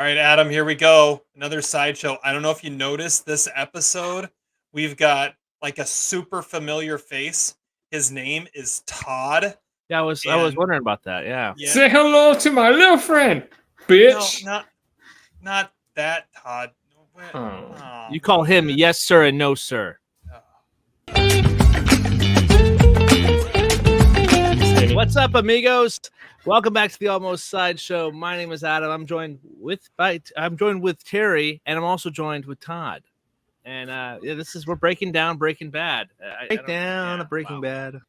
All right, Adam, here we go. Another sideshow. I don't know if you noticed this episode. We've got like a super familiar face. His name is Todd. Yeah, I was wondering about that. Yeah. Say hello to my little friend, bitch. No, not that Todd. You call him yes, sir, and no, sir. What's up, amigos? Welcome back to the Almost Sideshow. My name is Adam. I'm joined with Terry, and I'm also joined with Todd. And we're breaking down Breaking Bad. Breaking Bad.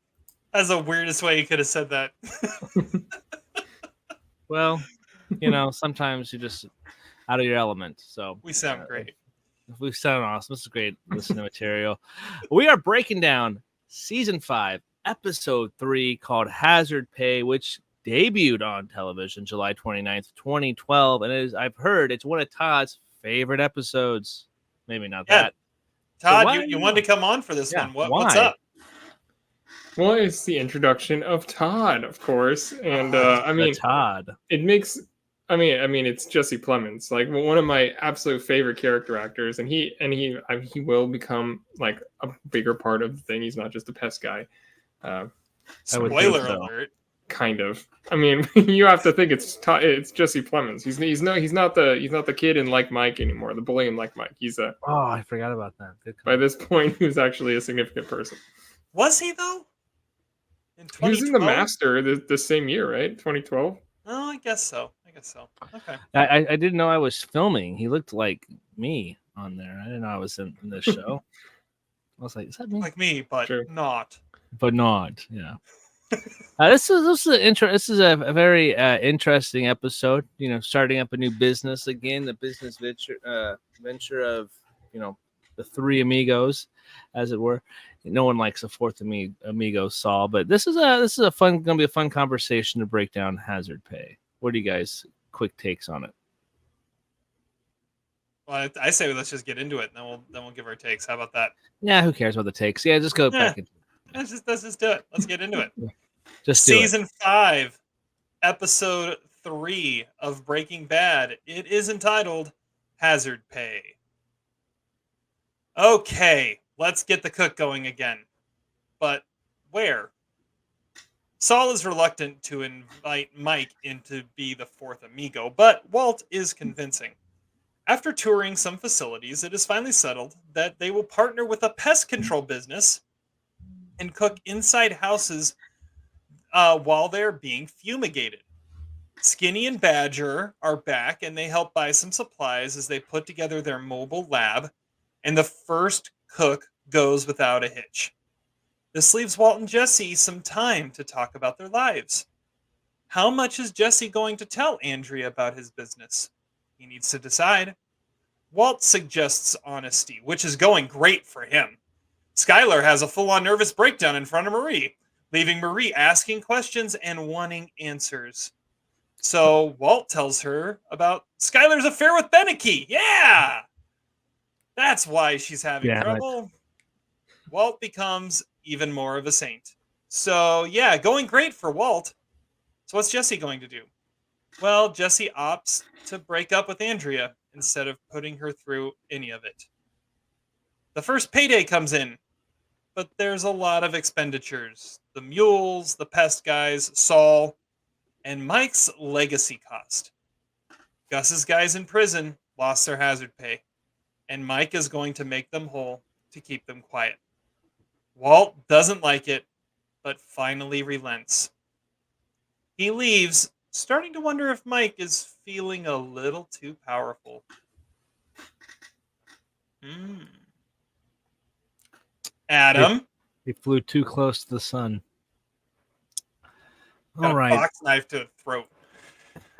That's the weirdest way you could have said that. Well, sometimes you're just out of your element. So we sound great. We sound awesome. This is great listening material. We are breaking down season 5, episode 3, called Hazard Pay, which debuted on television July 29th, 2012. And I've heard it's one of Todd's favorite episodes. Maybe not that. Todd, you wanted to come on for this one. What's up? Well, it's the introduction of Todd, of course. And Todd. It makes it's Jesse Plemons, like one of my absolute favorite character actors, and he will become like a bigger part of the thing. He's not just a pest guy. Spoiler alert. Kind of. I mean, you have to think it's Jesse Plemons. He's not the kid in Like Mike anymore. The bully in Like Mike. I forgot about that. By this point, he was actually a significant person. Was he though? He was in The Master the same year, right? 2012. Oh, I guess so. Okay. I didn't know I was filming. He looked like me on there. I didn't know I was in this show. I was like, is that me? Like me, but sure. Not. But not, yeah. This is a very interesting episode. Starting up a new business again, the business venture of the three amigos, as it were. No one likes a fourth amigo, Saul, but this is gonna be a fun conversation to break down Hazard Pay. What do you guys quick takes on it? Well, I say let's just get into it, and then we'll give our takes. How about that? Yeah, who cares about the takes? Yeah, just go back. Let's just do it. Let's get into it. Just Season 5, episode 3 of Breaking Bad. It is entitled Hazard Pay. Okay, let's get the cook going again. But where? Saul is reluctant to invite Mike in to be the fourth amigo, but Walt is convincing. After touring some facilities, it is finally settled that they will partner with a pest control business and cook inside houses while they're being fumigated. Skinny and Badger are back, and they help buy some supplies as they put together their mobile lab, and the first cook goes without a hitch. This leaves Walt and Jesse some time to talk about their lives. How much is Jesse going to tell Andrea about his business? He needs to decide. Walt suggests honesty, which is going great for him. Skylar has a full-on nervous breakdown in front of Marie, leaving Marie asking questions and wanting answers. So Walt tells her about Skylar's affair with Beneke. Yeah! That's why she's having trouble. Right. Walt becomes even more of a saint. So, yeah, going great for Walt. So what's Jesse going to do? Well, Jesse opts to break up with Andrea instead of putting her through any of it. The first payday comes in, but there's a lot of expenditures. The mules, the pest guys, Saul, and Mike's legacy cost. Gus's guys in prison lost their hazard pay, and Mike is going to make them whole to keep them quiet. Walt doesn't like it, but finally relents. He leaves, starting to wonder if Mike is feeling a little too powerful. Adam? He flew too close to the sun. Got a box knife to the throat.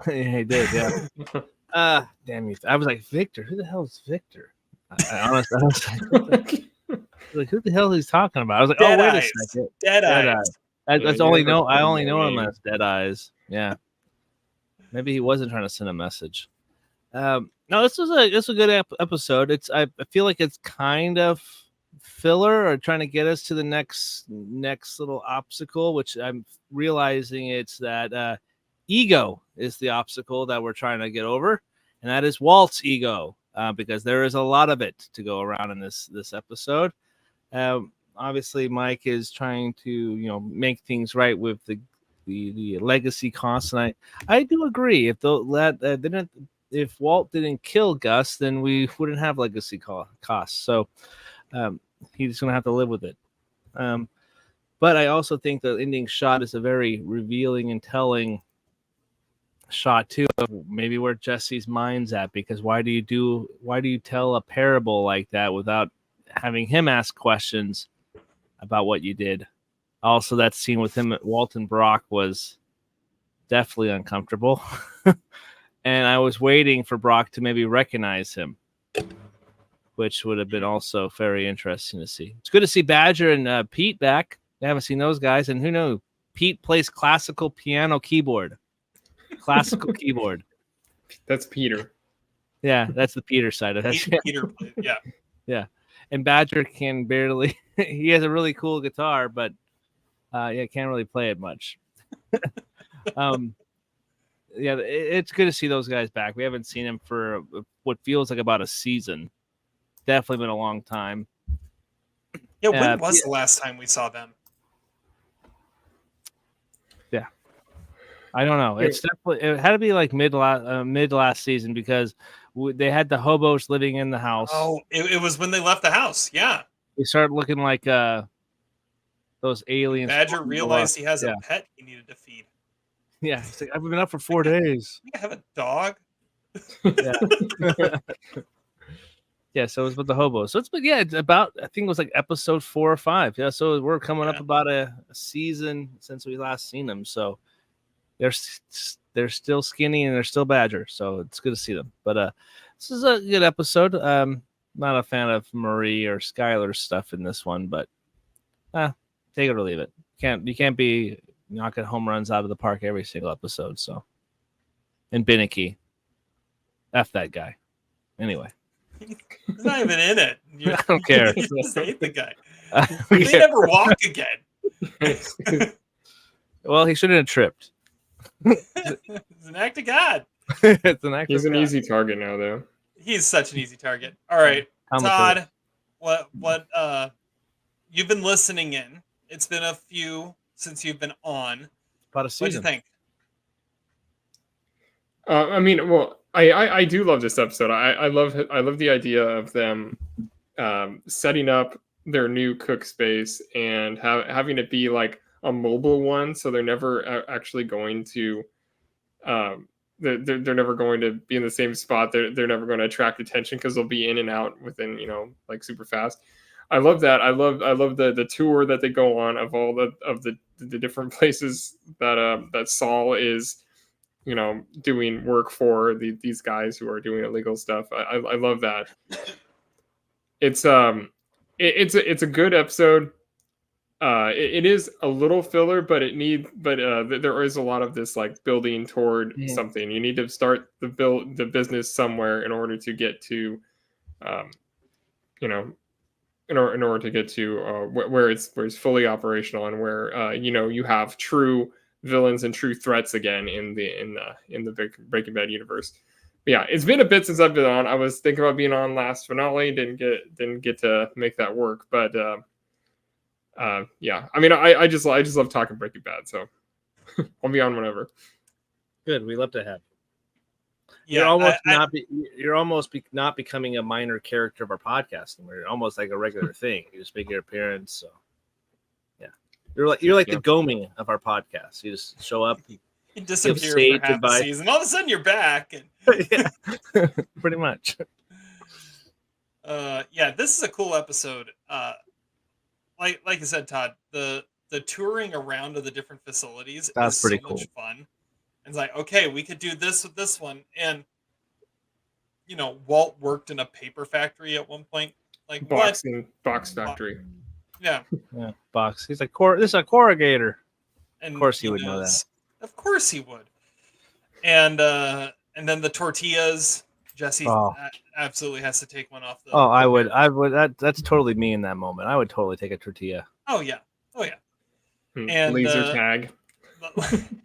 Yeah, he did, yeah. Damn you. I was like, Victor? Who the hell is Victor? I was like, who the hell is he talking about? I was like, Dead wait eyes. a second. Dead Eyes. I only know him as Dead Eyes. Yeah. Maybe he wasn't trying to send a message. No, this is a good episode. I feel like it's kind of filler or trying to get us to the next little obstacle, which I'm realizing it's that ego is the obstacle that we're trying to get over. and that is Walt's ego, because there is a lot of it to go around in this episode. Obviously, Mike is trying to make things right with the legacy costs, and I do agree. If Walt didn't kill Gus, then we wouldn't have legacy costs. So he's going to have to live with it. But I also think the ending shot is a very revealing and telling shot too of maybe where Jesse's mind's at, because why do you tell a parable like that without having him ask questions about what you did? Also, that scene with him at Walt and Brock was definitely uncomfortable. And I was waiting for Brock to maybe recognize him, which would have been also very interesting to see. It's good to see Badger and Pete back. I haven't seen those guys. And who knows? Pete plays classical piano keyboard. Classical keyboard. That's Peter. Yeah, that's the Peter side of that. Peter played, yeah. Yeah. And Badger can barely, he has a really cool guitar, but can't really play it much. Yeah, it's good to see those guys back. We haven't seen them for what feels like about a season. Definitely been a long time. Yeah, when was the last time we saw them? Yeah, I don't know. It had to be like mid last season, because they had the hobos living in the house. Oh, it was when they left the house. Yeah, they started looking like those aliens. Badger realized he has a pet he needed to feed. Yeah, he's like, I've been up for 4 days. I have a dog. Yeah. Yeah, so it was with the hobos. So it's about, I think it was like episode 4 or 5. Yeah, so we're coming up about a season since we last seen them. So they're still skinny and they're still Badger. So it's good to see them. But this is a good episode. Not a fan of Marie or Skylar's stuff in this one, but take it or leave it. You can't be knocking home runs out of the park every single episode. So, and Binnicky, F that guy. Anyway. He's not even in it. I don't care. You just hate the guy. He may never walk again. Well, he shouldn't have tripped. It's an act of God. He's an easy target now, though. He's such an easy target. All right, Todd, what you've been listening in. It's been a few since you've been on. About a season. What do you think? I mean, well, I do love this episode. I love the idea of them setting up their new cook space and having it be like a mobile one, so they're never actually going to they're never going to be in the same spot. They're never going to attract attention because they'll be in and out within like super fast. I love that. I love the tour that they go on of all the different places that Saul is doing work for these guys who are doing illegal stuff. I love that. It's a good episode. It is a little filler, but there is a lot of this like building toward something. You need to start the business somewhere in order to get to, in order to get to where it's fully operational and where you have true villains and true threats again in the big Breaking Bad universe. But yeah, it's been a bit since I've been on. I was thinking about being on last finale, didn't get to make that work, but yeah. I mean, I just love talking Breaking Bad, so I'll be on whenever. Good, we love to have. Yeah, you're almost not becoming a minor character of our podcast. You're almost like a regular thing. You just make your appearance. So yeah, you're like the Goming of our podcast. You just show up, you disappear for half the season. All of a sudden, you're back. And... yeah, pretty much. Yeah, this is a cool episode. Like you said, Todd, the touring around to the different facilities is pretty cool. Much fun. It's like, okay, we could do this with this one. And, Walt worked in a paper factory at one point. Like, box factory. Yeah. Yeah, box. He's like, this is a corrugator. And of course he would know that. Of course he would. And then the tortillas, Jesse absolutely has to take one off. I would. That's totally me in that moment. I would totally take a tortilla. Oh, yeah. And laser tag.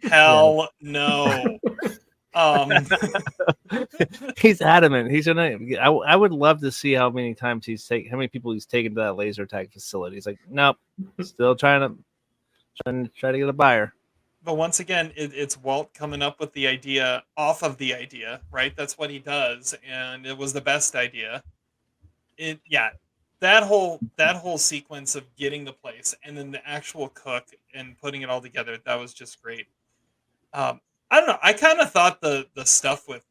Hell no. He's adamant. He's gonna. I would love to see how many people he's taken to that laser tag facility. He's like, nope, still trying to get a buyer. But once again, it's Walt coming up with the idea off of the idea, right? That's what he does, and it was the best idea. That whole sequence of getting the place and then the actual cook and putting it all together, that was just great. I don't know. I kind of thought the stuff with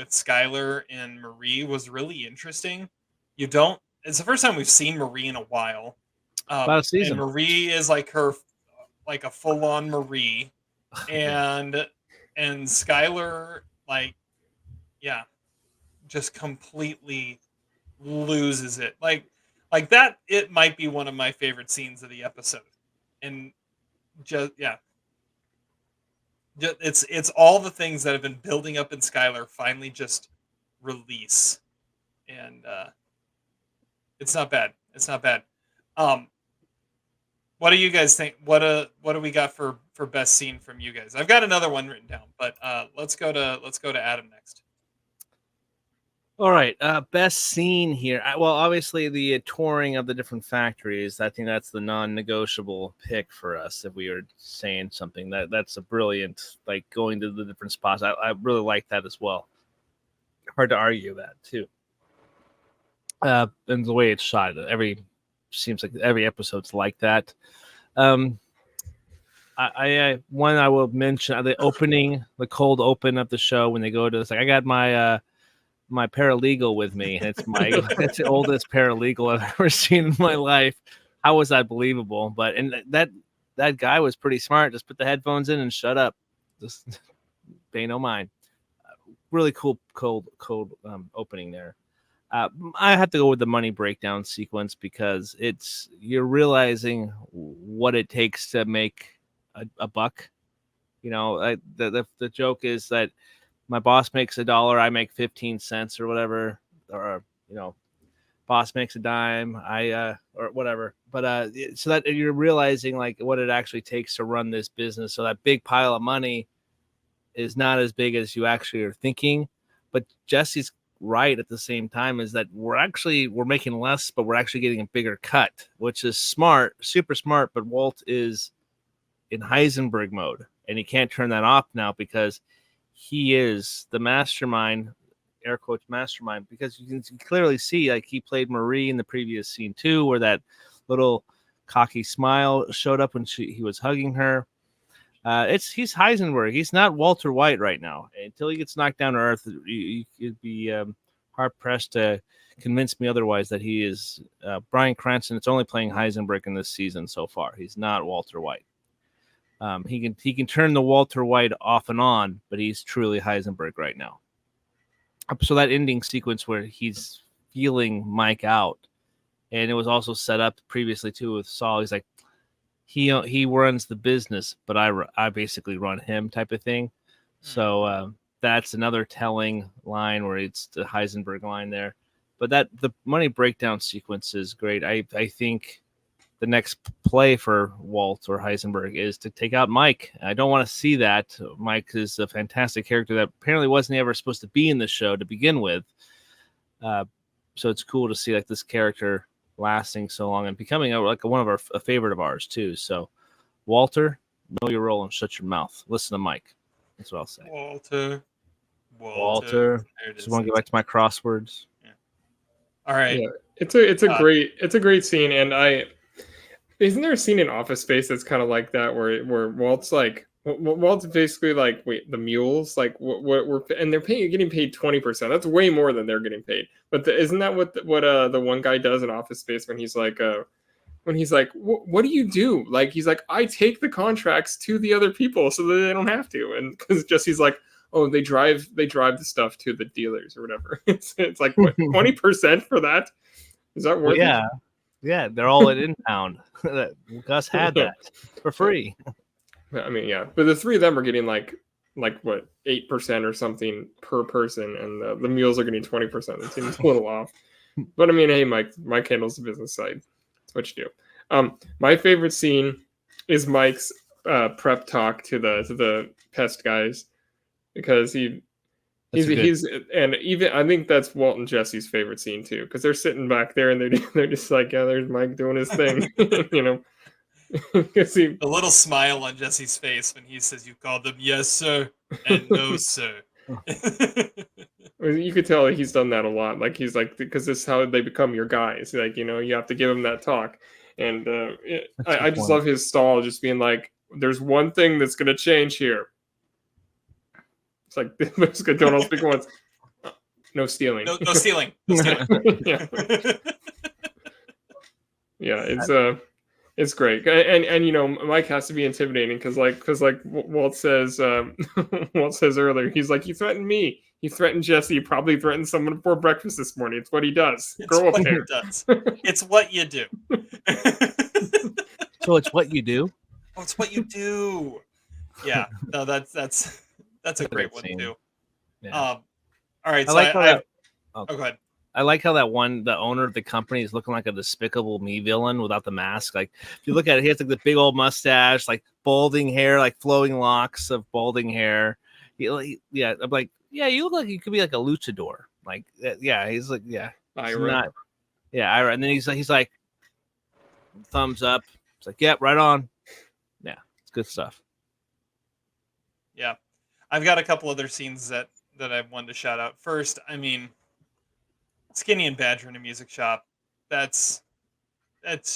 Skylar and Marie was really interesting. It's the first time we've seen Marie in a while. About a season. And Marie is like a full on Marie. And Skylar, just completely loses it. Like that, it might be one of my favorite scenes of the episode. And it's all the things that have been building up in Skylar finally just release. And it's not bad. It's not bad. What do you guys think? What do we got for best scene from you guys? I've got another one written down, but let's go to Adam next. All right, best scene here. Well, obviously the touring of the different factories. I think that's the non-negotiable pick for us. If we were saying something, that's a brilliant, like going to the different spots. I really like that as well. Hard to argue that too. And the way it's shot, seems like every episode's like that. I will mention the opening, the cold open of the show when they go to. It's like I got my paralegal with me, and it's the oldest paralegal I've ever seen in my life. How was that believable? But that guy was pretty smart. Just put the headphones in and shut up. Just pay no mind. Really cool cold opening there. I have to go with the money breakdown sequence because you're realizing what it takes to make a buck. You know, the joke is that my boss makes $1, I make 15 cents or whatever, or boss makes a dime, or whatever. But so that you're realizing like what it actually takes to run this business. So that big pile of money is not as big as you actually are thinking. But Jesse's right at the same time is that we're making less, but we're actually getting a bigger cut, which is smart, super smart. But Walt is in Heisenberg mode, and he can't turn that off now because he is the mastermind, air quotes mastermind, because you can clearly see like he played Marie in the previous scene too, where that little cocky smile showed up when he was hugging her. He's Heisenberg. He's not Walter White right now. Until he gets knocked down to earth, you'd be hard pressed to convince me otherwise that he is Bryan Cranston. It's only playing Heisenberg in this season so far. He's not Walter White. He can turn the Walter White off and on, but he's truly Heisenberg right now. So that ending sequence where he's feeling Mike out, and it was also set up previously too with Saul. He's like, he runs the business, but I basically run him type of thing. So that's another telling line where it's the Heisenberg line there. But the money breakdown sequence is great. I think the next play for Walt or Heisenberg is to take out Mike. I don't want to see that. Mike is a fantastic character that apparently wasn't ever supposed to be in the show to begin with. So it's cool to see like this character lasting so long and becoming one of a favorite of ours too. So Walter, know your role and shut your mouth. Listen to Mike. That's what I'll say. Walter. Just want to get back to my crosswords. Yeah. All right. Yeah, it's a great scene, and isn't there a scene in Office Space that's kind of like that where Walt's basically like, wait, the mules, like and they're getting paid 20%. That's way more than they're getting paid. But isn't that what the one guy does in Office Space when he's like, what do you do? Like, he's like, I take the contracts to the other people so that they don't have to. And because Jesse's like, oh, they drive the stuff to the dealers or whatever. It's like, what, 20% for that? Is that worth it? Yeah, they're all in town. Gus had that for free. I mean, yeah, but the three of them are getting like what, 8% or something per person, and the mules are getting 20%. It seems a little off. But I mean, hey, Mike handles the business side. That's what you do. My favorite scene is Mike's prep talk to the pest guys, because He's and even I think that's Walt and Jesse's favorite scene too, because they're sitting back there and they're just like, yeah, there's Mike doing his thing, you know. The little smile on Jesse's face when he says, "You called them yes, sir, and no, sir." You could tell he's done that a lot. Like he's like, because this is how they become your guys. Like, you know, you have to give him that talk. And I just love his stall, just being like, "There's one thing that's gonna change here." It's like, don't all speak at once. No stealing. No stealing. No stealing. Yeah, it's great. And you know, Mike has to be intimidating because Walt says earlier, he's like, "You threatened me. He threatened Jesse. He probably threatened someone before breakfast this morning. It's what he does. Grow up there. It's what you do." So it's what you do. Oh, it's what you do. Yeah. No, that's a great one too. Yeah. All right. I So like how go ahead. I like how the owner of the company is looking like a Despicable Me villain without the mask. Like if you look at it, he has like the big old mustache, like balding hair, like flowing locks of balding hair. Yeah, I'm like, yeah, you look like you could be like a luchador. Like, yeah, he's like, yeah, Ira. Ira. And then he's like, thumbs up. It's like, yeah, right on. Yeah, it's good stuff. Yeah, I've got a couple other scenes that I wanted to shout out. First, I mean, Skinny and Badger in a music shop. That's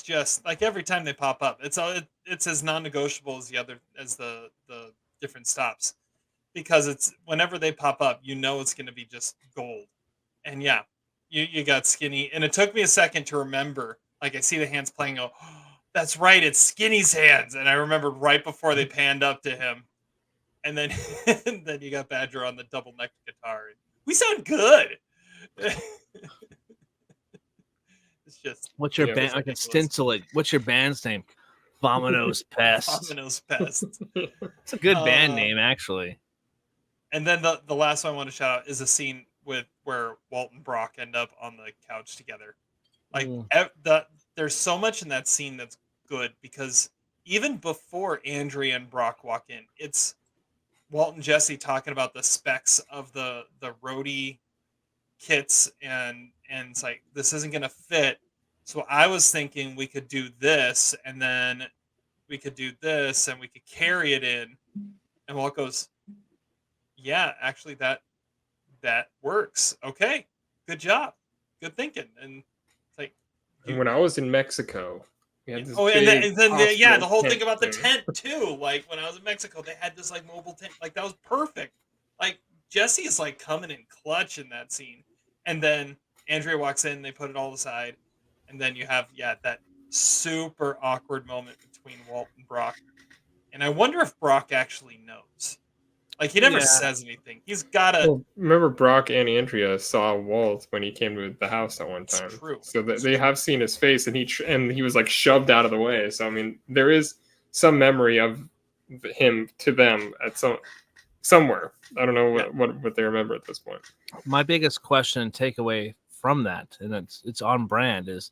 just like every time they pop up, it's as non-negotiable as the different stops, because it's whenever they pop up, you know it's going to be just gold. And yeah, you got Skinny, and it took me a second to remember. Like I see the hands playing, oh, that's right, it's Skinny's hands, and I remembered right before they panned up to him. And then, and then you got Badger on the double neck guitar. We sound good. It's just. What's your band? I can stencil it. What's your band's name? Vominos Pest. Vominos Pest. It's a good band name, actually. And then the last one I want to shout out is a scene where Walt and Brock end up on the couch together. Like there's so much in that scene that's good, because even before Andrea and Brock walk in, it's Walt and Jesse talking about the specs of the roadie kits, and it's like, this isn't gonna fit. So I was thinking we could do this, and then we could do this, and we could carry it in. And Walt goes, "Yeah, actually that works. Okay, good job, good thinking." And it's like, and when I was in Mexico. And then the whole thing about the tent too. Like when I was in Mexico, they had this like mobile tent. Like that was perfect. Like Jesse is like coming in clutch in that scene, and then Andrea walks in. They put it all aside, and then you have that super awkward moment between Walt and Brock. And I wonder if Brock actually knows. Like he never says anything. He's gotta. Well, remember, Brock and Andrea saw Walt when he came to the house that one time. It's true. So they have seen his face, and he was like shoved out of the way. So I mean, there is some memory of him to them at somewhere. I don't know what they remember at this point. My biggest question and takeaway from that, and it's on brand, is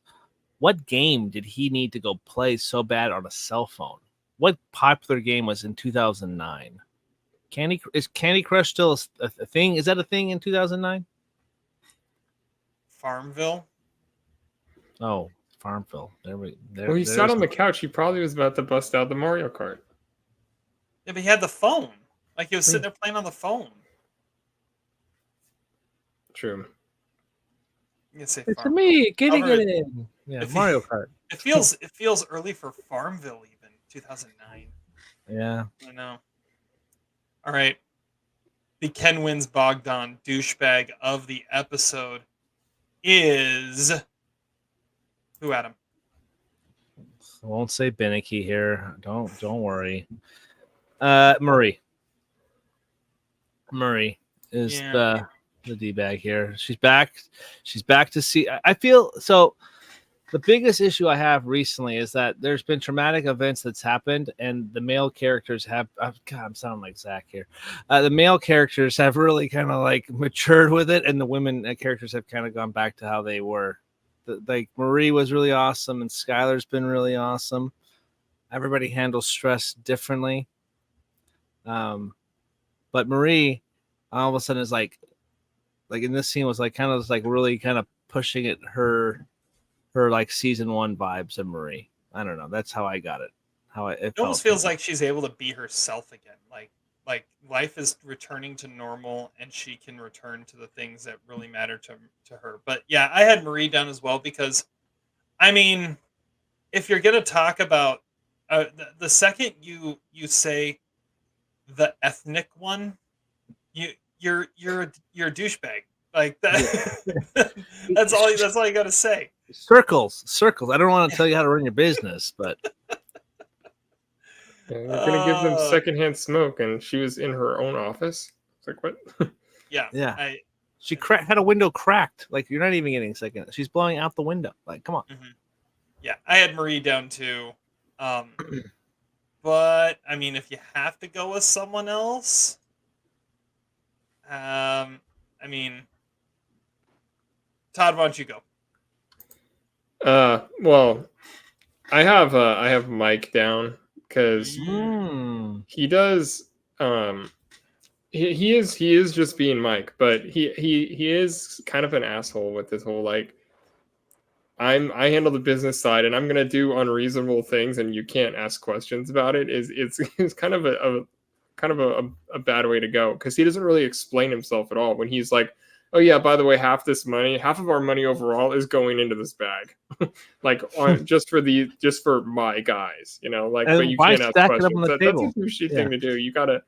what game did he need to go play so bad on a cell phone? What popular game was in 2009? Is Candy Crush still a thing? Is that a thing in 2009? Farmville. Oh, Farmville. Well, he sat on the couch. He probably was about to bust out the Mario Kart. Yeah, but he had the phone. Like he was sitting there playing on the phone. True. You can say it's me. Get in. Yeah, Mario Kart. It feels early for Farmville, even 2009. Yeah, I know. All right. The Ken Wins Bogdan douchebag of the episode is who, Adam? I won't say Beneke here. Don't worry. Murray. Murray is the D-bag here. She's back. She's back to see. I feel so. The biggest issue I have recently is that there's been traumatic events that's happened, and the male characters have. God, I'm sounding like Zach here. The male characters have really kind of like matured with it, and the women characters have kind of gone back to how they were. Like Marie was really awesome, and Skylar's been really awesome. Everybody handles stress differently. But Marie, all of a sudden, is like like in this scene was like kind of like really kind of pushing it her like season 1 vibes of Marie. I don't know. That's how I got it. It almost feels like she's able to be herself again. Like life is returning to normal, and she can return to the things that really matter to her. But yeah, I had Marie down as well because, I mean, if you're gonna talk about the second you say the ethnic one, you're a douchebag. Like that. That's all you got to say. Circles. I don't want to tell you how to run your business, but We're gonna give them secondhand smoke, and she was in her own office. It's like, what? Yeah. She had a window cracked. Like, you're not even getting second. She's blowing out the window. Like, come on. Yeah, I had Marie down too. But I mean, if you have to go with someone else, I mean, Todd, why don't you go? Well, I have Mike down because he does. He is just being Mike, but he is kind of an asshole with this whole like, I handle the business side and I'm gonna do unreasonable things and you can't ask questions about it. It's kind of a bad way to go, because he doesn't really explain himself at all when he's like, oh yeah, by the way, half of our money overall is going into this bag, like just for my guys, like, and but you can't ask questions. That's a douchey thing to do. You gotta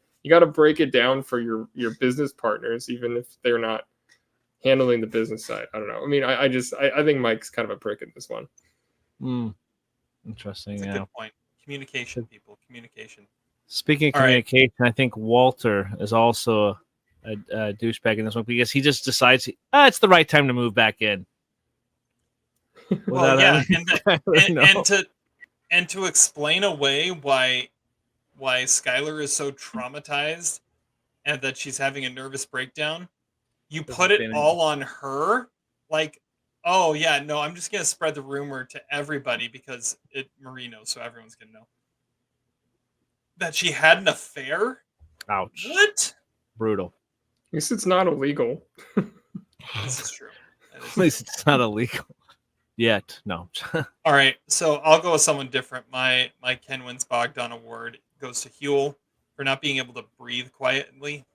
break it down for your business partners, even if they're not handling the business side. I don't know. I mean, I think Mike's kind of a prick in this one. Interesting. That's a good point. Communication, people. Communication. Speaking of communication, I think Walter is also a douchebag in this one because he just decides it's the right time to move back in. Well, yeah, and to explain away why Skylar is so traumatized and that she's having a nervous breakdown, you put it all on her. Like, oh yeah, no, I'm just gonna spread the rumor to everybody because Marie knows, so everyone's gonna know that she had an affair. Ouch! What? Brutal. At least it's not illegal. This is true. At least it's not illegal yet. No. All right, so I'll go with someone different. My Ken Wins Bogdan award goes to Huel for not being able to breathe quietly.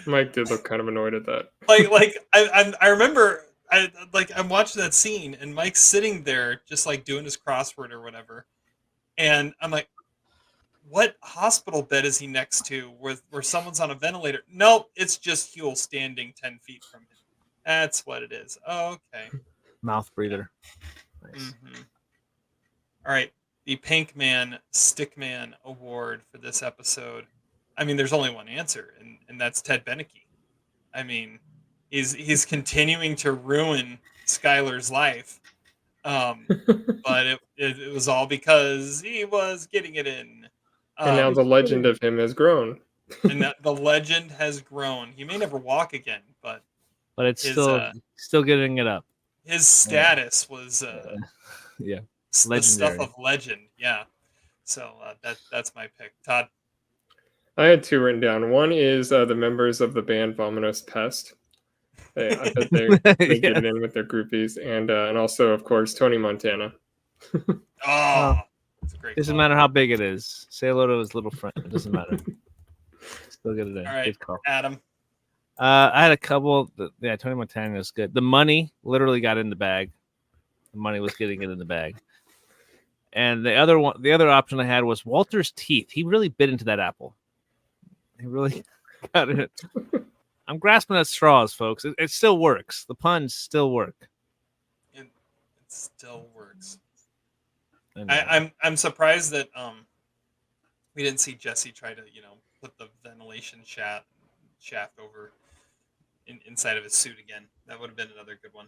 Mike did look kind of annoyed at that. I remember I'm watching that scene and Mike's sitting there just like doing his crossword or whatever, and I'm like, what hospital bed is he next to where someone's on a ventilator? Nope, it's just Huel standing 10 feet from him. That's what it is. Oh, okay. Mouth breather. Nice. Mm-hmm. All right. The Pinkman Stickman Award for this episode. I mean, there's only one answer, and that's Ted Beneke. I mean, he's continuing to ruin Skylar's life. But it was all because he was getting it in. And now the legend of him has grown. And the legend has grown. He may never walk again, but it's still getting it up. His status was the stuff of legend. Yeah. So that's my pick. Todd? I had two written down. One is the members of the band Vominos Pest. I bet they get it in with their groupies, and also, of course, Tony Montana. That's a great. Doesn't matter how big it is. Say hello to his little friend. It doesn't matter. Still get it in. All right, good call. Adam. I had a couple. Tony Montana is good. The money literally got in the bag. The money was getting it in the bag. And the other option I had was Walter's teeth. He really bit into that apple. He really got it. I'm grasping at straws, folks. It still works. The puns still work. It still works. I'm surprised that we didn't see Jesse try to put the ventilation shaft over inside of his suit again. That would have been another good one.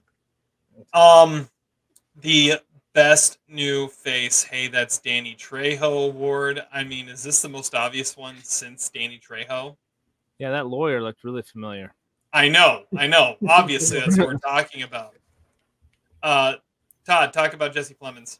The best new face. Hey, that's Danny Trejo award. I mean, is this the most obvious one since Danny Trejo? Yeah, that lawyer looked really familiar. I know. Obviously, that's what we're talking about. Todd, talk about Jesse Plemons.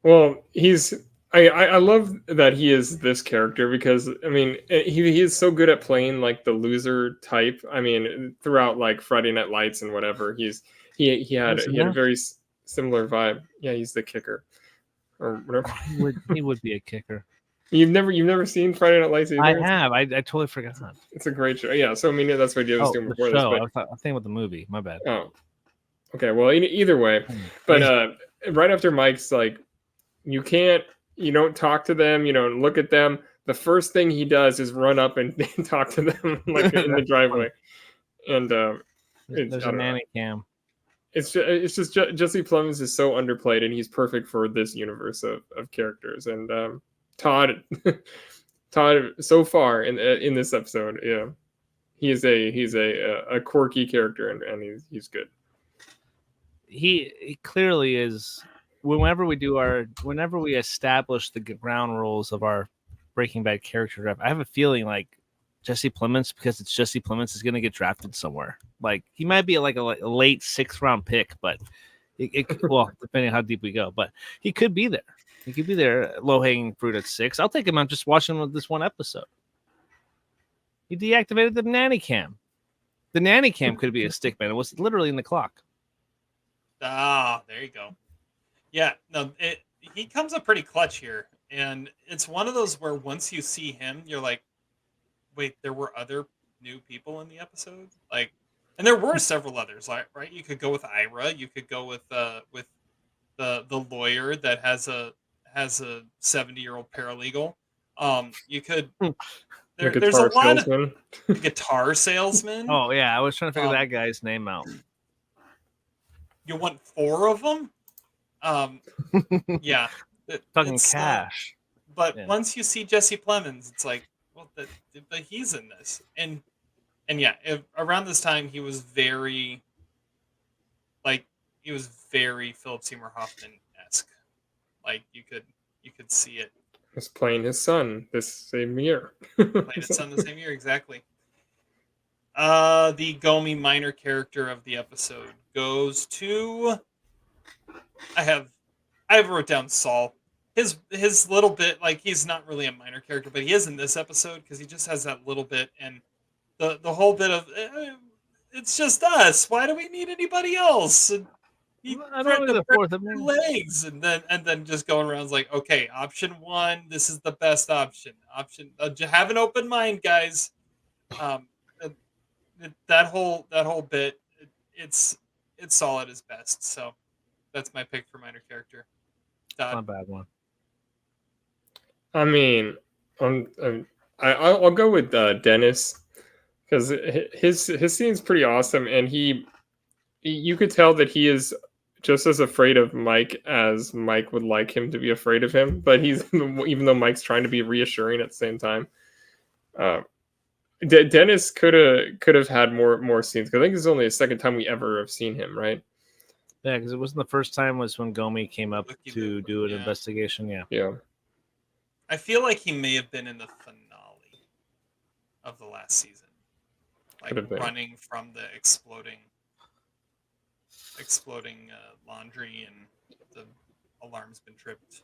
Well, he's I love that he is this character because I mean he is so good at playing like the loser type. I mean throughout like Friday Night Lights and whatever he had a very similar vibe. Yeah, he's the kicker or whatever. He would be a kicker. You've never seen Friday Night Lights either? I have. I totally forgot. It's a great show. Yeah, so I mean that's what I was doing before this. But, I'm thinking about the movie. My bad. Oh, okay. Well, either way, but right after Mike's like, you don't talk to them, you don't look at them. The first thing he does is run up and talk to them like in the driveway, and there's a nanny cam. It's just Jesse Plemons is so underplayed, and he's perfect for this universe of characters. And Todd so far in this episode, yeah, he's a quirky character, and he's good. He clearly is. Whenever we establish the ground rules of our Breaking Bad character draft, I have a feeling like Jesse Plemons, because it's Jesse Plemons, is going to get drafted somewhere. Like he might be like a late 6th round pick, but well, depending on how deep we go, but he could be there. He could be there, low hanging fruit at 6. I'll take him out just watching this one episode. He deactivated the nanny cam. The nanny cam could be a stick man. It was literally in the clock. Ah, there you go. Yeah, no, he comes up pretty clutch here, and it's one of those where once you see him, you're like, wait, there were other new people in the episode, like, and there were several others, right? You could go with Ira, you could go with the lawyer that has a 70-year-old paralegal. You could. There's a lot of guitar salesman. Oh yeah, I was trying to figure that guy's name out. You want 4 of them? Yeah, talking cash. But once you see Jesse Plemons, it's like, well, but he's in this, and yeah, around this time he was very Philip Seymour Hoffman-esque. Like you could see it. Was playing his son this same year. Played his son the same year, exactly. The Gomi minor character of the episode goes to. I have wrote down Saul. His little bit, like he's not really a minor character, but he is in this episode because he just has that little bit, and the whole bit of it's just us. Why do we need anybody else? And he threatened to break their legs, and then just going around like, okay, option 1, this is the best option. Have an open mind, guys. That whole bit, it's Saul at his best. So that's my pick for minor character. Not a bad one. I mean, I'll go with Dennis because his scene's pretty awesome, and you could tell that he is just as afraid of Mike as Mike would like him to be afraid of him. But he's even though Mike's trying to be reassuring at the same time. Dennis could have had more scenes because I think this is only the second time we ever have seen him, right? Yeah, because it wasn't the first time was when Gomi came up to do an investigation. Yeah. I feel like he may have been in the finale of the last season, like running from the exploding laundry, and the alarm's been tripped.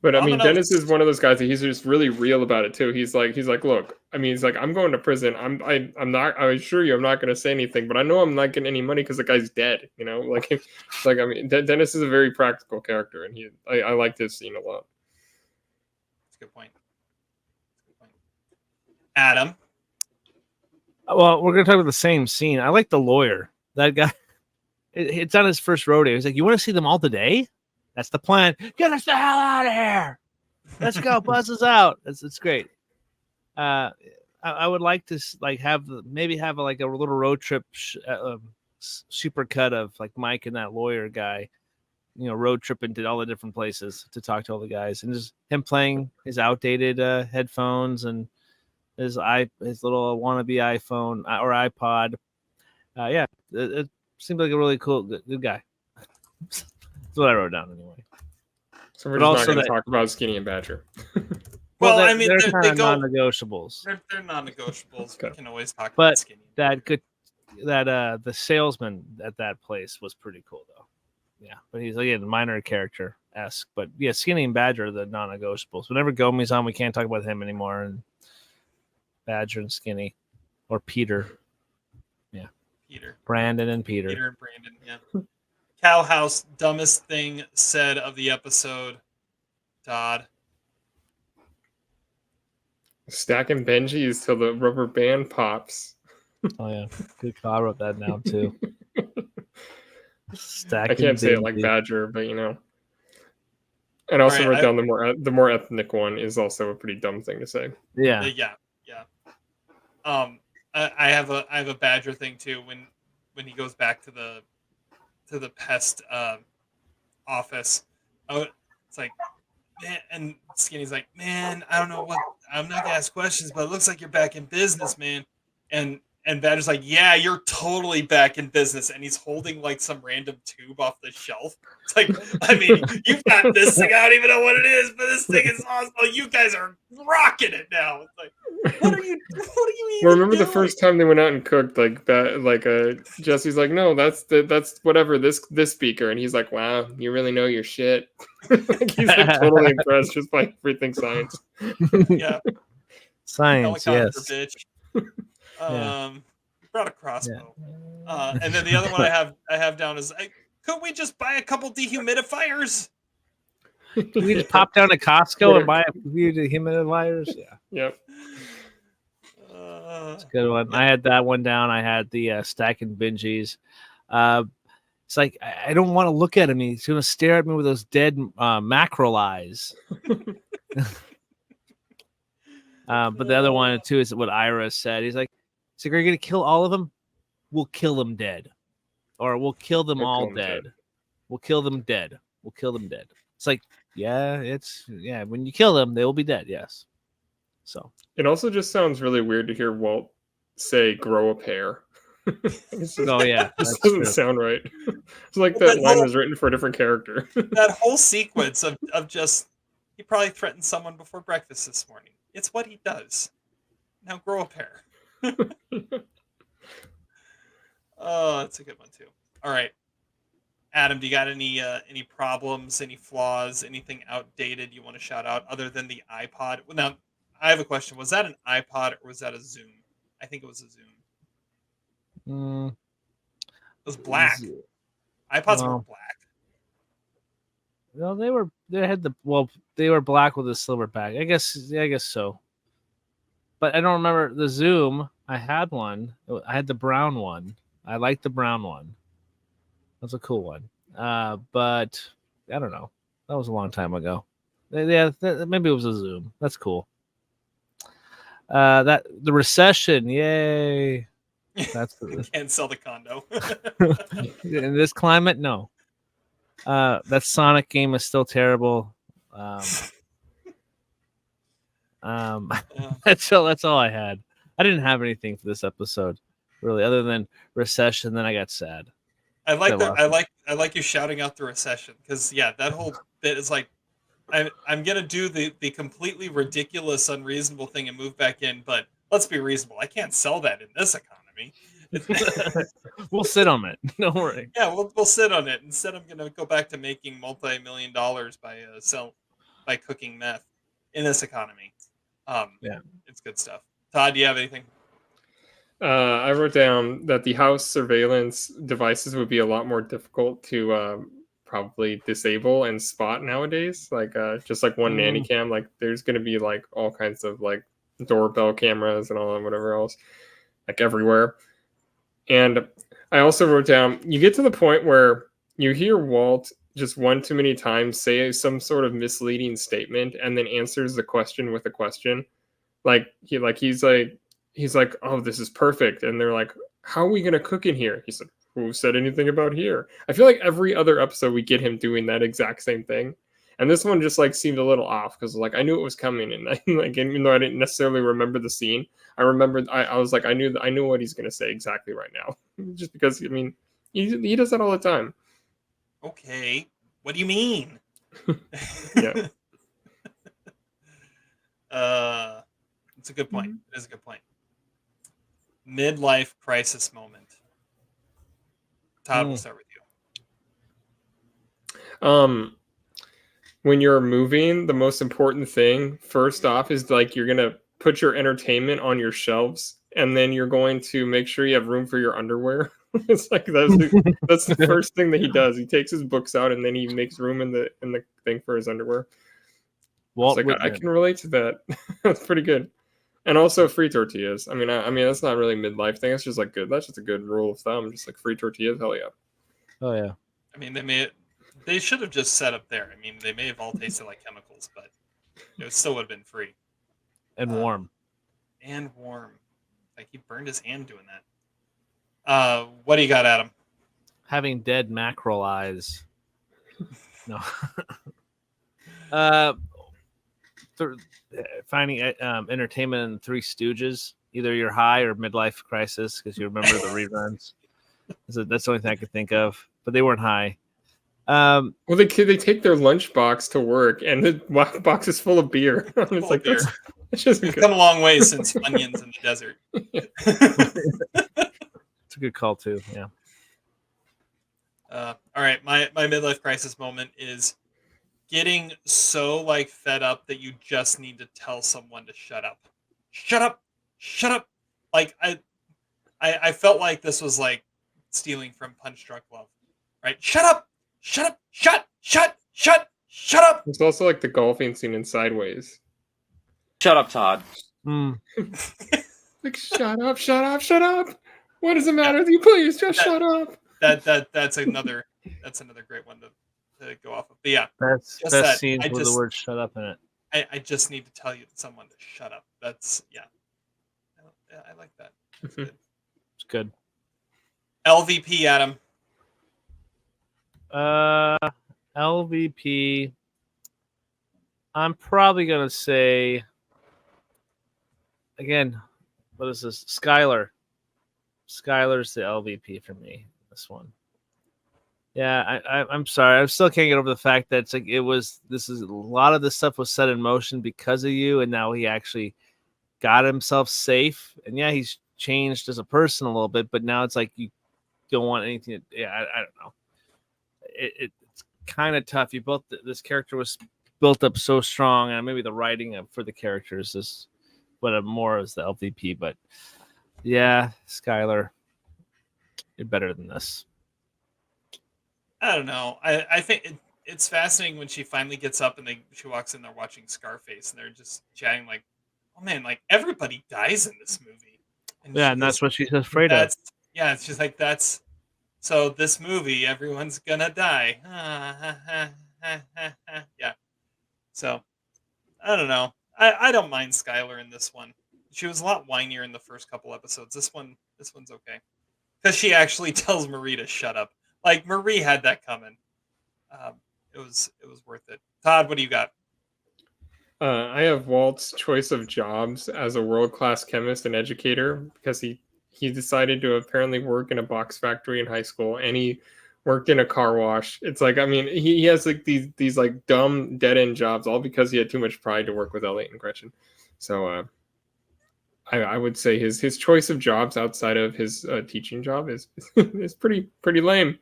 But I mean, Dennis is one of those guys that he's just really real about it too. He's like, look, I mean, he's like, I'm going to prison. I assure you, I'm not going to say anything, but I know I'm not getting any money because the guy's dead. You know, like I mean, Dennis is a very practical character, and I like this scene a lot. That's a good point. Adam. Well, we're going to talk about the same scene. I like the lawyer. That guy. It's on his first rodeo. He's like, you want to see them all today? That's the plan. Get us the hell out of here. Let's go. Buzz us out. It's great. I would like to have a little road trip super cut of like Mike and that lawyer guy, road tripping to all the different places to talk to all the guys, and just him playing his outdated headphones and his little wannabe iPhone or iPod. It seemed like a really cool, good guy. That's what I wrote down anyway. So we're just not going to talk about Skinny and Badger. Well, I mean, they're kind of non-negotiables. They're non-negotiables. Okay. We can always talk about Skinny. The salesman at that place was pretty cool, though. Yeah, but he's again a minor character esque. But yeah, Skinny and Badger are the non-negotiables. Whenever Gomi's on, we can't talk about him anymore. And Badger and Skinny, or Peter. Yeah, Peter. Brandon and Peter. Peter and Brandon. Yeah. Cowhouse, dumbest thing said of the episode. Todd. Stacking Benjis till the rubber band pops. Oh yeah, good call. I wrote that down too. I can't say it like Badger, but and I also wrote down the more ethnic one is also a pretty dumb thing to say. Yeah. I have a Badger thing too when he goes back to the pest office. It's like, man, and Skinny's like, man, I don't know what, I'm not gonna ask questions, but it looks like you're back in business, man. And Badger's like, yeah, you're totally back in business. And he's holding like some random tube off the shelf. It's like, I mean, you've got this thing. I don't even know what it is, but this thing is awesome. You guys are rocking it now. It's like, what are you even remember doing? The first time they went out and cooked, Jesse's like, no, that's whatever, this speaker. And he's like, wow, you really know your shit. Like, he's like totally impressed just by everything science. Yeah. Science, yes. Bitch. Brought a crossbow. And then the other one I have down is, could we just buy a couple dehumidifiers? Can we just pop down to Costco and buy a few dehumidifiers? Yeah. Yep. That's a good one. I had that one down. I had the stacking Benjis. It's like, I don't want to look at him. He's going to stare at me with those dead mackerel eyes. But the other one too is what Ira said. He's like, are you going to kill all of them? We'll kill them dead. Or we'll kill them all dead. We'll kill them dead. We'll kill them dead. It's like, when you kill them, they will be dead. Yes. So it also just sounds really weird to hear Walt say grow a pair. Oh yeah. This doesn't sound right. It's like that line was written for a different character. That whole sequence of just, he probably threatened someone before breakfast this morning. It's what he does. Now grow a pair. Oh, that's a good one too. All right, Adam, do you got any problems, any flaws, anything outdated you want to shout out other than the iPod? Well, now I have a question. Was that an iPod or was that a Zoom? I think it was a Zoom. It was black. iPods were black. No, they were black with a silver back. I guess so. But I don't remember the Zoom. I had one. I had the brown one. I liked the brown one. That was a cool one. But I don't know. That was a long time ago. Yeah, maybe it was a Zoom. That's cool. The recession, yay! That's can't sell the condo in this climate. No, that Sonic game is still terrible. That's all I had. I didn't have anything for this episode, really, other than recession. Then I got sad. I like you shouting out the recession because that whole bit is like, I'm gonna do the completely ridiculous, unreasonable thing and move back in, but let's be reasonable. I can't sell that in this economy. We'll sit on it. Don't worry. Yeah, we'll sit on it. Instead, I'm gonna go back to making multi-million dollars by cooking meth in this economy. It's good stuff. Todd, do you have anything? I wrote down that the house surveillance devices would be a lot more difficult to probably disable and spot nowadays. Like just like one nanny cam, like there's going to be like all kinds of like doorbell cameras and all and whatever else, like everywhere. And I also wrote down, you get to the point where you hear Walt just one too many times say some sort of misleading statement and then answers the question with a question. He's like, oh, this is perfect. And they're like, how are we going to cook in here? He said, who said anything about here? I feel like every other episode we get him doing that exact same thing. And this one just like seemed a little off because like I knew it was coming, and even though I didn't necessarily remember the scene, I remembered I was like I knew what he's going to say exactly right now, just because he does that all the time. Okay, what do you mean? Yeah. It's a good point. It is a good point. Midlife crisis moment. Todd, we'll start with you. when you're moving, the most important thing first off is like you're gonna put your entertainment on your shelves, and then you're going to make sure you have room for your underwear. It's like that's the first thing that he does. He takes his books out and then he makes room in the thing for his underwear. Walt It's like I Whitman. can relate to that. That's pretty good. And also free tortillas. I mean that's not really a midlife thing. It's just like good. That's just a good rule of thumb. Just like free tortillas. Hell yeah. Oh yeah. I mean, they should have just set up there. I mean, they may have all tasted like chemicals, but it still would have been free And warm. and warm. Like he burned his hand doing that. What do you got, Adam? Having dead mackerel eyes. No. Finding entertainment in Three Stooges. Either you're high or midlife crisis because you remember the reruns. That's the only thing I could think of. But they weren't high. Well, they take their lunchbox to work, and the box is full of beer. It's like beer. That's just We've come a long way since Funyuns in the desert. It's a good call too. Yeah. All right, my midlife crisis moment is getting so like fed up that you just need to tell someone to shut up. Shut up. Shut up. Like I felt like this was like stealing from Punch Drunk Love. Right? Shut up. Shut up. Shut up. It's also like the golfing scene in Sideways. Shut up, Todd. Like shut up. What does it matter with you? Please just shut up. That's another great one to go off of. But yeah, That's just best that. scenes with the word "shut up" in it. I just need to tell you someone to shut up. That's I like that. That's good. It's good. LVP, Adam. LVP. I'm probably gonna say again. What is this? Skylar. Skylar's the LVP for me. This one. Yeah, I'm sorry. I still can't get over the fact that it's like a lot of this stuff was set in motion because of you, and now he actually got himself safe. And yeah, he's changed as a person a little bit, but now it's like you don't want anything. I don't know. It's kind of tough. This character was built up so strong, and maybe the writing for the characters is what more as the LVP. But yeah, Skylar, you're better than this. I don't know. I think it's fascinating when she finally gets up and she walks in there watching Scarface and they're just chatting like, oh man, like everybody dies in this movie. And that's what she's afraid of. Yeah, it's just like so this movie, everyone's gonna die. Yeah. So I don't know. I don't mind Skylar in this one. She was a lot whinier in the first couple episodes. This one's okay. Because she actually tells Marie to shut up. Like Marie had that coming. It was worth it. Todd, what do you got? I have Walt's choice of jobs as a world-class chemist and educator because he decided to apparently work in a box factory in high school, and he worked in a car wash. It's like, I mean, he has like these like dumb dead-end jobs all because he had too much pride to work with Elliot and Gretchen. So I would say his choice of jobs outside of his teaching job is pretty lame.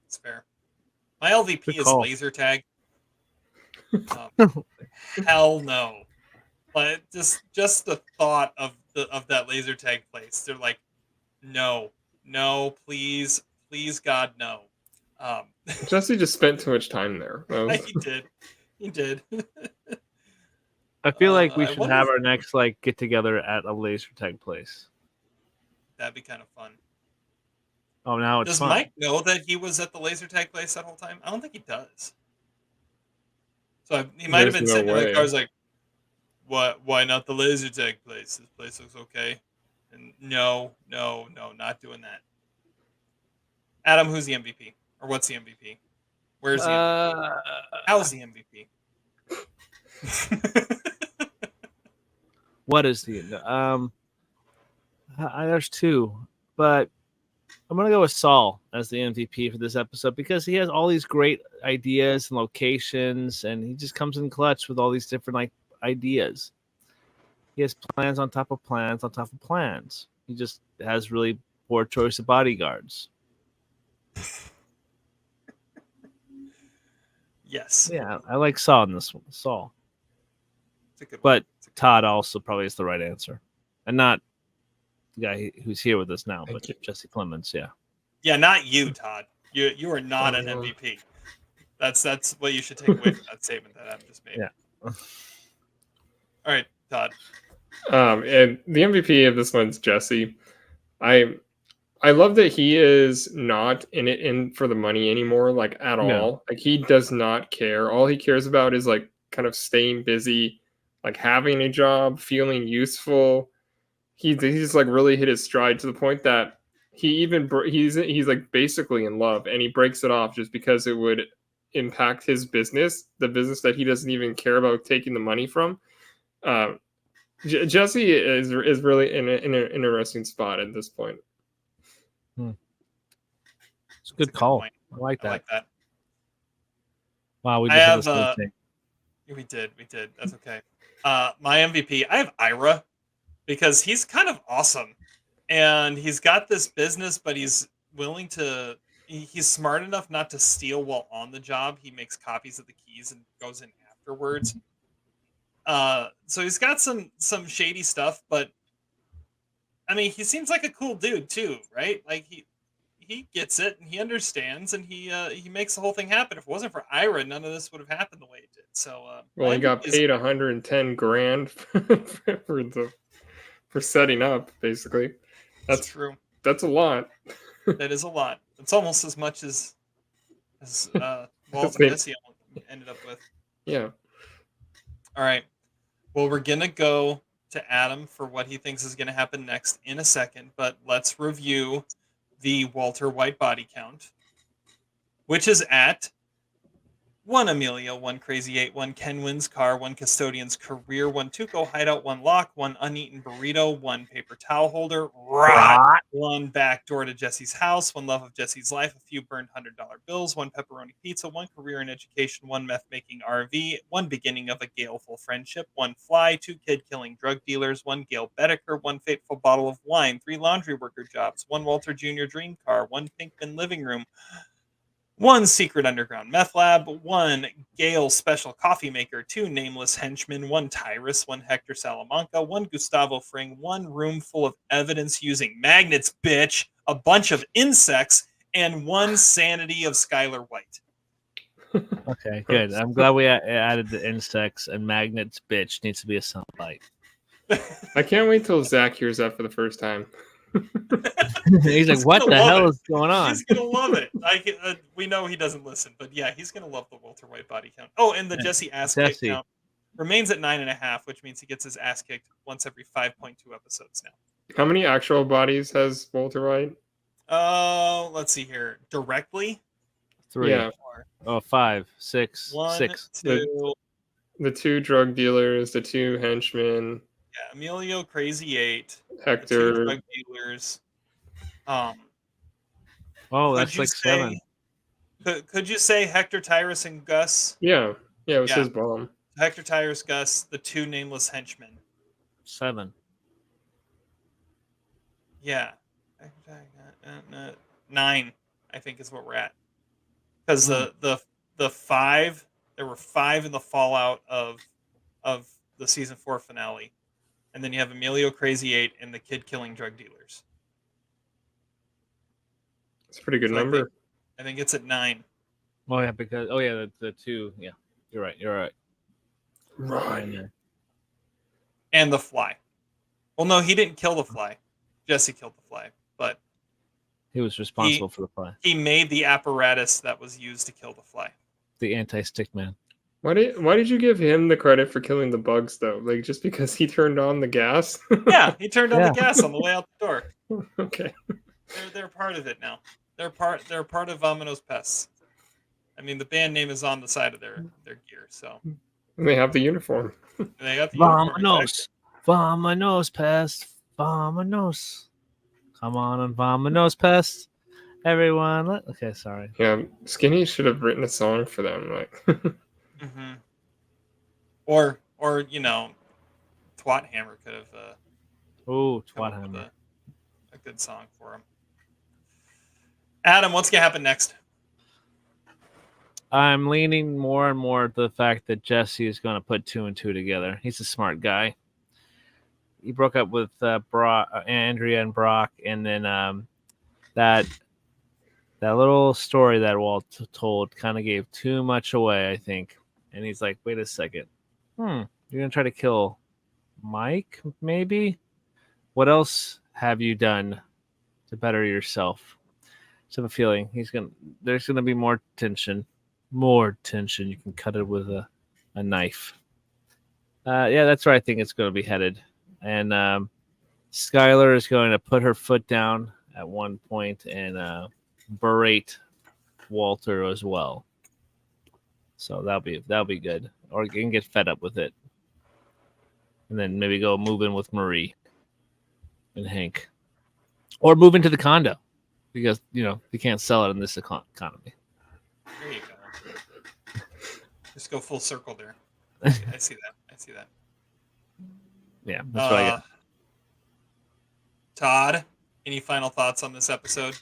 It's fair. My LVP is laser tag. Hell no. But just the thought of that laser tag place, they're like, no, please, God, no. Jesse just spent too much time there. He did. I feel like we should have our next get together at a laser tag place. That'd be kind of fun. Oh, now it's does fun. Mike know that he was at the laser tag place that whole time? I don't think he does. So he might have been sitting in the car, like, "What? Why not the laser tag place? This place looks okay." And no, not doing that. Adam, who's the MVP, or what's the MVP? Where's the MVP? How's the MVP? What is the there's two, but I'm gonna go with Saul as the MVP for this episode because he has all these great ideas and locations, and he just comes in clutch with all these different ideas. He has plans on top of plans on top of plans. He just has really poor choice of bodyguards. Yes. Yeah, I like Saul in this one. Saul. It's a good one. But Todd also probably is the right answer. And not the guy who's here with us now, Thank but you. Jesse Clemens, yeah. Yeah, not you, Todd. You are not an MVP. That's what you should take away from that statement that Adam just made. Yeah. All right, Todd. And the MVP of this one's Jesse. I love that he is not in for the money anymore, like at No. all. Like he does not care. All he cares about is like kind of staying busy, like having a job, feeling useful. He's like really hit his stride to the point that he's like basically in love, and he breaks it off just because it would impact his business, the business that he doesn't even care about taking the money from. Jesse is really in an interesting spot at this point. It's a good call. I like I that. like that. Wow, we I just had have, the same thing. We did. That's okay. My MVP, I have Ira because he's kind of awesome, and he's got this business, but he's willing to. He's smart enough not to steal while on the job. He makes copies of the keys and goes in afterwards. So he's got some shady stuff, but I mean, he seems like a cool dude too, right? Like he gets it and he understands and he makes the whole thing happen. If it wasn't for Ira, none of this would have happened the way it did. So Well, he got paid 110 grand for setting up, basically. That's true. That's a lot. That is a lot. It's almost as much as Walt and Jesse ended up with. Yeah. All right. Well, we're gonna go to Adam for what he thinks is gonna happen next in a second, but let's review the Walter White body count, which is at 1 Amelia, 1 Crazy 8, 1 Ken Wynn's car, 1 Custodian's career, 1 Tuco hideout, 1 lock, 1 uneaten burrito, 1 paper towel holder, rot, 1 back door to Jesse's house, 1 love of Jesse's life, a few burned $100 bills, 1 pepperoni pizza, 1 career in education, 1 meth making RV, 1 beginning of a galeful friendship, 1 fly, 2 kid killing drug dealers, 1 Gail Bedecker, 1 fateful bottle of wine, 3 laundry worker jobs, 1 Walter Jr. dream car, 1 Pinkman living room, 1 secret underground meth lab, 1 Gale special coffee maker, 2 nameless henchmen, 1 Tyrus, 1 Hector Salamanca, 1 Gustavo Fring, 1 room full of evidence using magnets, bitch, a bunch of insects, and 1 sanity of Skylar White. Okay, good. I'm glad we added the insects and magnets. Bitch needs to be a soundbite. I can't wait till Zach hears that for the first time. He's like, what the hell is going on? He's gonna love it. We know he doesn't listen, but yeah, he's gonna love the Walter White body count. Oh, and the Jesse ass kick count remains at 9.5, which means he gets his ass kicked once every 5.2 episodes now. How many actual bodies has Walter White? Let's see here. Directly? 3. Yeah. 5, 6, 1, 6. 2. The 2 drug dealers, the 2 henchmen. Yeah, Emilio, Crazy 8, Hector, 2 drug dealers. That's like 7. Could you say Hector, Tyrus, and Gus? Yeah, it was his bomb. Hector, Tyrus, Gus, the 2 nameless henchmen. 7. Yeah. 9, I think, is what we're at. Because the 5, there were 5 in the fallout of the season 4 finale. And then you have Emilio, Crazy 8, and the kid killing drug dealers. It's a pretty good number. I think it's at 9. Oh yeah, because the 2. Yeah, you're right. Right. And the fly. Well, no, he didn't kill the fly. Jesse killed the fly, but he was responsible for the fly. He made the apparatus that was used to kill the fly. The anti-stick man. Why did you give him the credit for killing the bugs though? Like just because he turned on the gas? Yeah, he turned on the gas on the way out the door. Okay. They're part of it now. They're part of Vamanos Pests. I mean, the band name is on the side of their gear, so. And they have the uniform. They got the Vamanos. Vamanos Pest. Vamanos. Come on and Vamanos Pest. Everyone. Okay, sorry. Yeah, Skinny should have written a song for them, like. Mm-hmm. Or Twat Hammer could have. Twat Hammer. A good song for him. Adam, what's gonna happen next? I'm leaning more and more to the fact that Jesse is going to put 2 and 2 together. He's a smart guy. He broke up with Andrea and Brock, and then that little story that Walt told kind of gave too much away, I think. And he's like, wait a second. You're going to try to kill Mike, maybe? What else have you done to better yourself? So I have a feeling there's going to be more tension. More tension. You can cut it with a knife. Yeah, that's where I think it's going to be headed. And Skylar is going to put her foot down at one point and berate Walter as well. So that'll be good. Or you can get fed up with it. And then maybe go move in with Marie and Hank. Or move into the condo. Because, you can't sell it in this economy. There you go. Just go full circle there. I see that. Yeah, that's what I got. Todd, any final thoughts on this episode?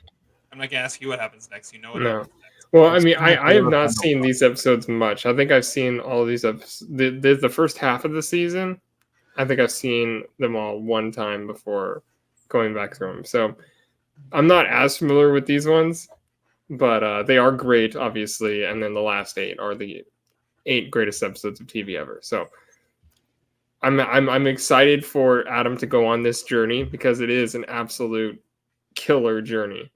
I'm not gonna ask you what happens next. You know what happens next. Well, I mean, I have not seen these episodes much. I think I've seen all these episodes. The first half of the season, I think I've seen them all one time before going back through them. So I'm not as familiar with these ones, but they are great, obviously. And then the last 8 are the 8 greatest episodes of TV ever. So I'm excited for Adam to go on this journey because it is an absolute killer journey.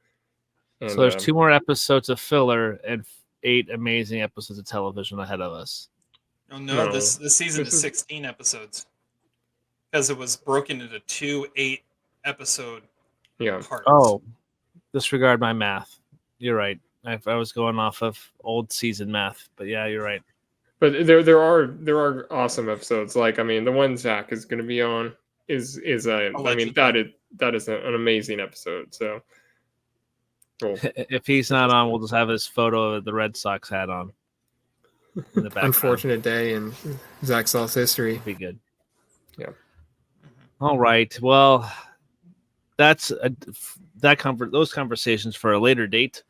And, so there's 2 more episodes of filler and 8 amazing episodes of television ahead of us. Oh no, this season is 16 episodes because it was broken into 2 8-episode parts. Oh, disregard my math. You're right. I was going off of old season math, but yeah, you're right. But there are awesome episodes. Like, I mean, the one Zach is going to be on is that is an amazing episode. So cool. If he's not on, we'll just have his photo of the Red Sox hat on. In the Unfortunate day in Zach Salt's history. Be good. Yeah. All right. Well, that's those conversations for a later date.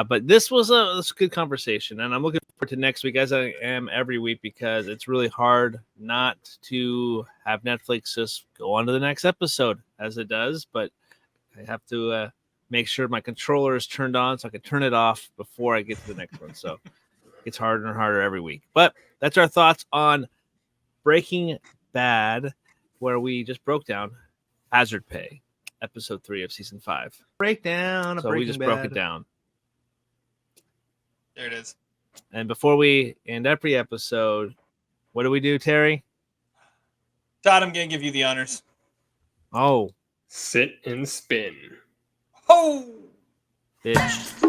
But this was a good conversation, and I'm looking forward to next week, as I am every week, because it's really hard not to have Netflix just go on to the next episode as it does. But I have to make sure my controller is turned on so I can turn it off before I get to the next one. So it's harder and harder every week. But that's our thoughts on Breaking Bad, where we just broke down Hazard Pay, episode 3 of season 5. Breakdown. So we just broke it down. There it is. And before we end every episode, what do we do, Terry? Todd, I'm going to give you the honors. Oh. Sit and spin. Oh! Bitch.